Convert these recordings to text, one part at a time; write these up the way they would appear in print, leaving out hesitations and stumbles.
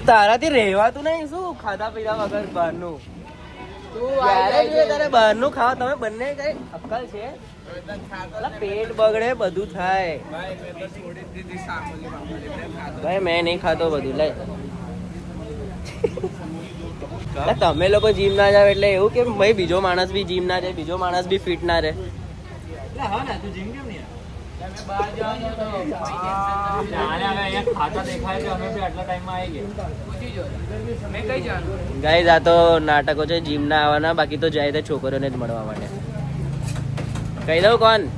તારાથી રહેવાતું નહીં શું ખાધા પીધા વગર બહારનું તારે બહારનું ખાવા તમે બંને કઈ અક્કલ છે પેટ બગડે બધું થાય ભાઈ મેં નહીં ખાતો બધું લે તમે લોકો જીમ ના જાવ એટલે એવું કે ભાઈ બીજો માણસ બી જીમ ના જાય બીજો માણસ બી ફિટ ના રહે ગાઈઝ આ તો નાટકો છે જીમ ના આવવાના બાકી તો જાય તો છોકરીઓને જ મળવા માટે કહી દઉં કોણ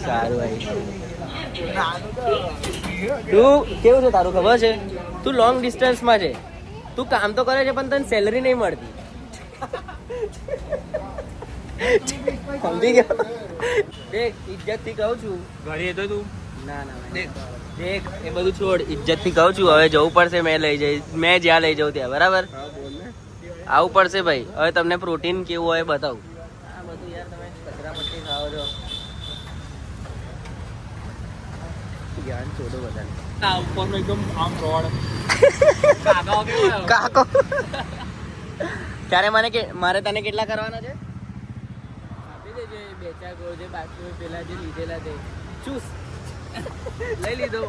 સારું ભાઈ તું કેવું છે તારું ખબર છે તું લોંગ ડિસ્ટન્સમાં છે તું કામ તો કરે છે પણ તને સેલરી નહીં મળતી સમજી ગયો દેખ ઇજ્જત થી કહું છું ઘરે તો તું ના દેખ એ બધું છોડ ઇજ્જત થી કહું છું હવે જવું પડશે મેં જ્યાં લઈ જાઉં ત્યાં બરાબર આવું પડશે ભાઈ હવે તમને પ્રોટીન કેવું હોય બતાવું આ બધું યાર તમે કચરા પટ્ટી ખાઓ છો જ્ઞાન છોડો બધાને કાકો ત્યારે મારે તને કેટલા કરવાના છે આપી દેજે બે ચાર ગોળ જે બાકી પેલા જે લીધેલા તે ચૂસ લઈ લીધો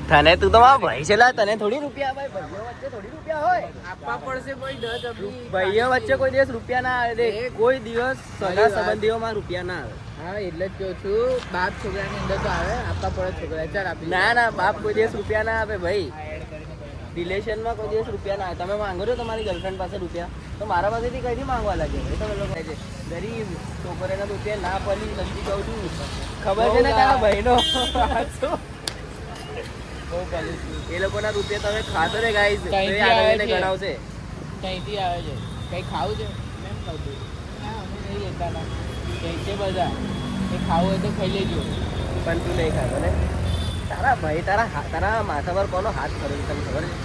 તને તું તો ભાઈ છે તને થોડી રૂપિયા ભાઈ ભાઈઓ વચ્ચે થોડી રૂપિયા હોય આપવા પડશે ભાઈ ભાઈઓ વચ્ચે કોઈ દિવસ રૂપિયા ના આવે કોઈ દિવસ સગા સંબંધીઓમાં રૂપિયા ના આવે હા એટલે જ કહું છું બાપ છોકરાની અંદર તો આવે આપવા પડે છોકરા ચાલ આપી ના બાપ કોઈ દિવસ રૂપિયા ના આપે ભાઈ રિલેશનમાં કોઈ દિવસ રૂપિયા ના આવે તમે માંગો છો તમારી ગર્લફ્રેન્ડ પાસે રૂપિયા તો મારા પાસેથી કઈથી માંગવા લાગે તમે લોકો છે ગરીબ છોકરીના રૂપિયા ના પડી નથી કહું છું ખબર છે ને તારા ભાઈનો એ લોકોના રૂપિયા તમે ખાતો ને ગાઈસ ગણાવશે કઈથી આવે છે કઈ ખાવું છે કેમ ખાવું અમે નહીં લેતા છે બધા એ ખાવું હોય તો ખાઈ લેજો પણ તું નહીં ખાતો ને તારા ભાઈ તારા માથા પર કોનો હાથ કર્યો તને ખબર છે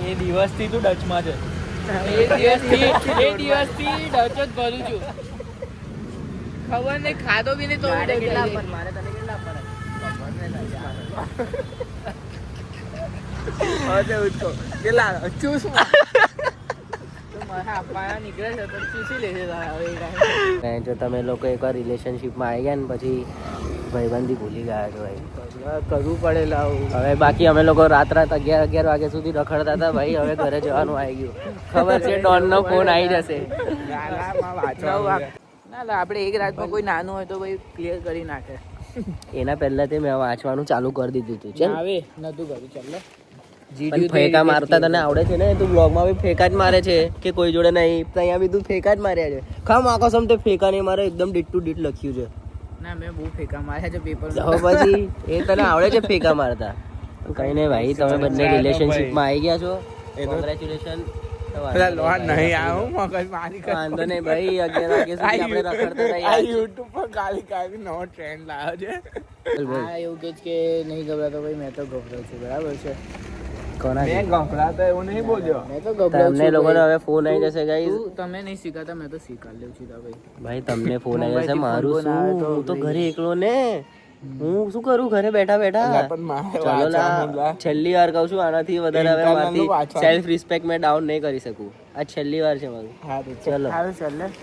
એ દિવસથી તું ડચમાં છે એ દિવસથી ડચ જ ભરું છું ખબર નહીં ખાધો બી નહીં તો કેટલા પણ મારે તને કેટલા પડે કેટલા ચૂસ જો તમે લોકો એકવાર રિલેશનશીપમાં આવી ગયા ને પછી ભાઈબંધી ભૂલી ગયા છો ભાઈ કરવું પડે હવે બાકી અમે લોકો રાત 11 વાગ્યા સુધી રખડતા હતા ભાઈ હવે ઘરે જવાનું આવી ગયું ખબર છે ડોન નો ફોન આવી જશે ના આપણે એક રાતમાં કોઈ નાનું હોય તો ભાઈ ક્લિયર કરી નાખે એના પહેલા તે મેં વાંચવાનું ચાલુ કરી દીધું હતું ચાલ હવે નતું કર્યું ચાલો ફેંકા મારતા તને આવડે છે ને તું બ્લોગમાં બી ફેંકા જ મારે છે કે કોઈ જોડે નહીં અહીંયા બી તું ફેંકા જ માર્યા છે ખામ આકાશમ તે ફેંકા નહીં મારે એકદમ ડીટ ટુ ડીટ લખ્યું છે ના મેં બહુ ફેંકા માર્યા છે પેપર પછી એ તને આવડે છે ફેંકા મારતા કઈ નહીં ભાઈ તમે બંને રિલેશનશીપમાં આવી ગયા છો કોંગ્રેચ્યુલેશન વાંધો નહીં ભાઈ 11 વાગ્યા સુધી આપણે રખડતા હતા યુટ્યુબ પર ગાલી કાઢી નવો ટ્રેન્ડ લાવ્યો છે એવું કે નહીં ગભરાતો ભાઈ મેં તો ગભરાઉં છું બરાબર છે તમને લોકોને હવે ફોન આવી જશે ગાઈસ તમે નહીં શીખાતા મેં તો શીખાડી લઉં છું ભાઈ તમને ફોન આવી જશે મારું શું હું તો ઘરે એકલો ને હું શું કરું ઘરે બેઠા ચાલો છેલ્લી વાર કહું છું આનાથી વધારે હવે મારી સેલ્ફ રિસ્પેક્ટ મેં ડાઉન નહીં કરી શકું આ છેલ્લી વાર છે મારું ચલો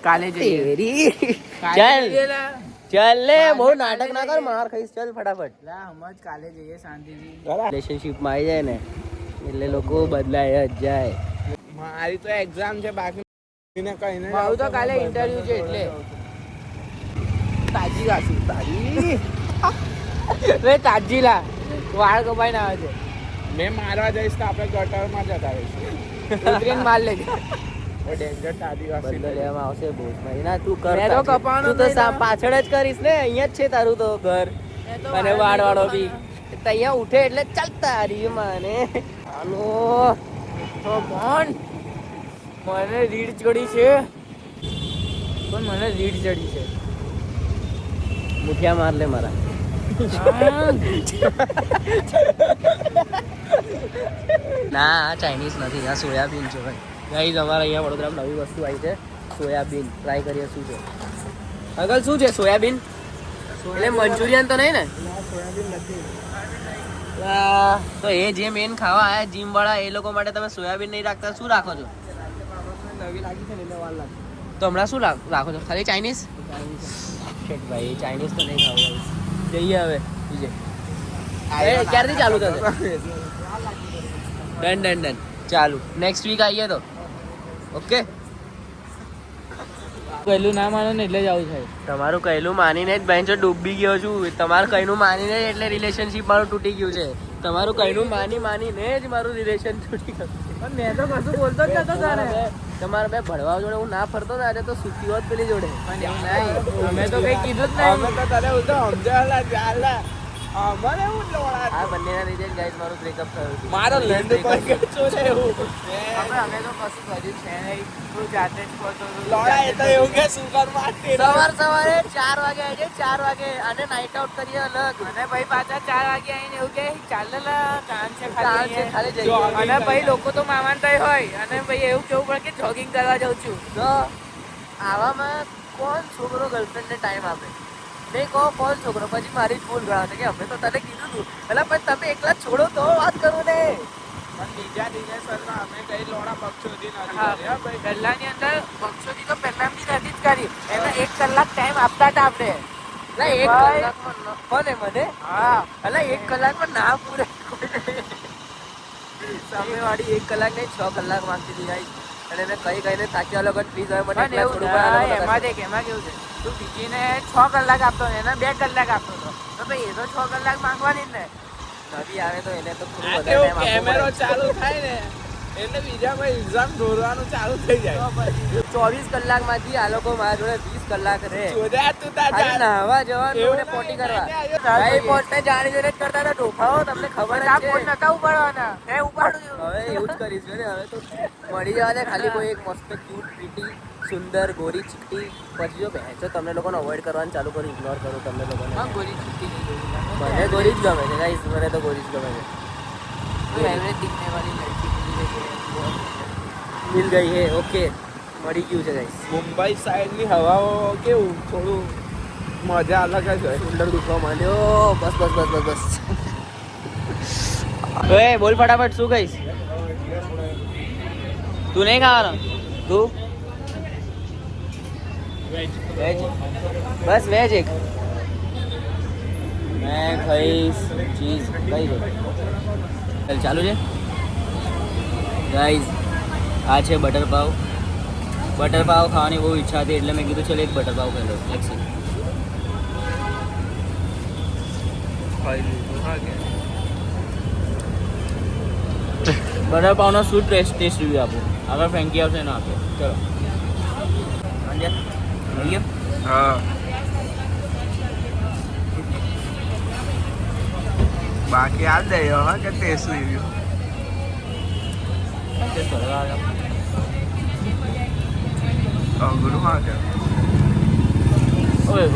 કાલે જઈએ ચાલ લે બહુ નાટક ના કર માર ખાઈશ ચાલ ફટાફટ હમણાં કાલે જઈએ શાંતિથી રિલેશનશીપમાં આવી જાય ને એટલે લોકો બદલાય જ જાય મારી તો એક્ઝામ છે બાકી મારું તો કાલે ઇન્ટરવ્યુ છે એટલે તાજી રાશી તાજી લા વાળ કપાઈ ના આવે છે મેં મારવા જઈશ તો આપણે ગટરમાં જતા રહીશું માર લેજે પાછળ જ કરીશ ને અહીંયા જ છે તારું તો ઘર અને વાળ વાળો બી અહીંયા ઉઠે એટલે ચાલતા રહી મને મને રીડ ચડી છે પણ મને રીડ ચડી છે મુઠિયા માર લે મારા ના ચાઇનીઝ નથી આ સોયાબીન છે ભાઈ ગાઈઝ અમારા અહીંયા વડોદરામાં નવી વસ્તુ આવી છે સોયાબીન ટ્રાય કરીએ શું છે અંકલ શું છે સોયાબીન એટલે મંચુરિયન તો નહીં ને? તો એ જે મેન ખાવા આયા જીમ વાળા એ લોકો માટે તમે સોયાબીન નહીં રાખતા, શું રાખો છો? તો હમણાં શું રાખો છો? ખાલી ચાઇનીઝ? ભાઈ ચાઇનીઝ તો નહીં ખાવું. જઈએ હવે બીજે. ક્યારથી ચાલુ થશે? ડન ચાલુ. નેક્સ્ટ વીક આવીએ તો ઓકે. કહેલું ના માનો ને એટલે જ આવું થાય. તમારું કહેલું માનીને જ બેન જો ડૂબી ગયો છું. તમારું કહેલું માનીને એટલે રિલેશનશિપ મારું તૂટી ગયું છે. તમારું કહેલું માનીને જ મારું રિલેશન તૂટી ગયું. પણ મેં તો કશું બોલતો જ નતો તારે. તમારા બે ભણવા જોડે હું ના ફરતો ને આજે તો સુતી હોત પેલી જોડે. પણ એવું નહીં, અમે તો કઈ કીધું જ નહીં. અમે તો તને હું તો સમજાવલા ચાલે અમારે એવું લોડા આ બંનેના લીધે જ ગાઈસ મારું બ્રેકઅપ થયું છે. મારો લેન્ડ પર ગયો છે એવું અમે તો કશું કર્યું છે નહીં. તું જાતે જ ખોતો હતો. લોડા એ તો એવું કે શું કર મારતી સવારે 4 વાગે આજે 4 વાગે અને નાઇટ આઉટ કરીએ અલગ. અને ભાઈ પાછા 4 વાગે આવીને એવું કે ચાલ કામ છે ખાલી જઈએ. અને ભાઈ લોકો તો મામાનતા હોય અને ભાઈ એવું કેવું પડે કે જોગિંગ કરવા જાઉં છું. તો આવામાં કોણ છોકરો ગર્લફ્રેન્ડને ટાઈમ આપે? નહીં કહો કોણ છોકરો? પછી મારી જ ભૂલ ગણાશે કે અમે તો તને કીધું હતું. એટલે પણ તમે એકલા છોડો તો વાત કરું ને. પણ બીજા દિનેશરમાં અમે કઈ લોડા પક્ષોથી નથી હા કર્યા ભાઈ. પહેલાની અંદર બક્ષોથી તો પહેલાની નથી જ કરી. એને 1 કલાક ટાઈમ આપતા હતા આપણે. એટલે 1 કલાકમાં કોને મને? હા એટલે 1 કલાકમાં ના પૂરે. સામેવાળી 1 કલાક નહીં 6 કલાક માંગતી હતી ગાઈસ. અને એને કહીને થાક્યા લોકો પ્લીઝ હવે મને પણ એવું નહીં, એમાં દેખ એમાં કેવું છે તું બીજીને 6 કલાક આપતો ને એને 2 કલાક આપતો હતો તો ભાઈ એ તો 6 કલાક માંગવાની જ ને. નવી આવે તો એને તો થોડું આ વધારે કેવું time આપવો કેમેરો પડે. ચાલુ થાય ને એટલે બીજા કોઈ એક્ઝામ દોરવાનું ચાલુ થઈ જાય. 24 કલાકમાંથી આ લોકો મારા જોડે 20 કલાક રહે. જોજા તું તાર ખાલી જા. નાહવા જવાનું એવું અને પોટી કરવા. નહીં, ભાઈ પોતે જાણી જોઈને જ કરતા હતા ડોફાઓ, તમને ખબર જ આ છે. ફોન નતા ઉપાડવાના એ ઉપાડું છું. હવે એવું જ કરીશ ને. હવે તો મળી જવા દે ખાલી કોઈ એક મસ્ત ક્યુટ પ્રીટી સુંદર ગોરી ચીકટી. પછી જો ભેંસો તમને લોકોને અવોઇડ કરવાનું ચાલુ કરો, ઇગ્નોર કરો તમને લોકોને. હા ગોરી છૂટી નહીં ગઈ. મને ગોરી જ ગમે છે ગાઈસ, મને તો ગોરી જ ગમે છે. कोई एवरेज दिखने वाली लड़की मिल गई है. મિલ ગઈ હે ઓકે, મળી ગયું છે ગાઈસ. મુંબઈ સાઈડની હવાઓ કેવું થોડું મજા અલગ જ હોય. શોલ્ડર દુખવા માંડ્યો. બસ ઓએ બોલ ફટાફટ શું કહીશ? તું નહીં ખાવાનો? તું વેજ? બસ વેજ એક. મેં ખાઈશ ચીઝ. કઈ છે? ચાલ ચાલુ છે ગાઈઝ. આ છે બટર પાવ. બટર પાવ ખાવાની બહુ ઈચ્છા હતી એટલે મેં કીધું ચલો એક બટર પાવ ખાઈ લો. બટર પાવનો શું ટેસ્ટ રિવ્યુ આપો? આગળ ફ્રેન્કી આવશે એનો આપીએ. ચલો હા બાકી આ દે હા કે ટેસ્ટ રિવ્યુ અઘરું હા કે ઓય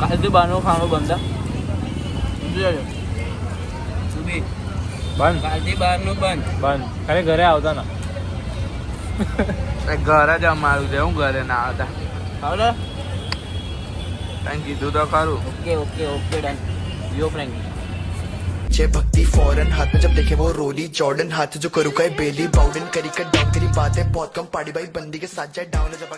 કાલથી બહારનું ખાવાનું બંધ સુબી બંધ કાલથી બહારનું બંધ. ખાલી ઘરે આવતા ના ઘર જ અમારું છે. હું ઘરે ના આવતા આવડે તને કીધું તો ખરું. Okay done. યો ફ્રેન્કી. जय भक्ति फौरन हाथ में जब देखे वो रोली जॉर्डन हाथ जो करू का बेली बाउडन करी कर डाउन करी बातें बहुत कम पाड़ी भाई बंदी के साथ जाए डाउन जब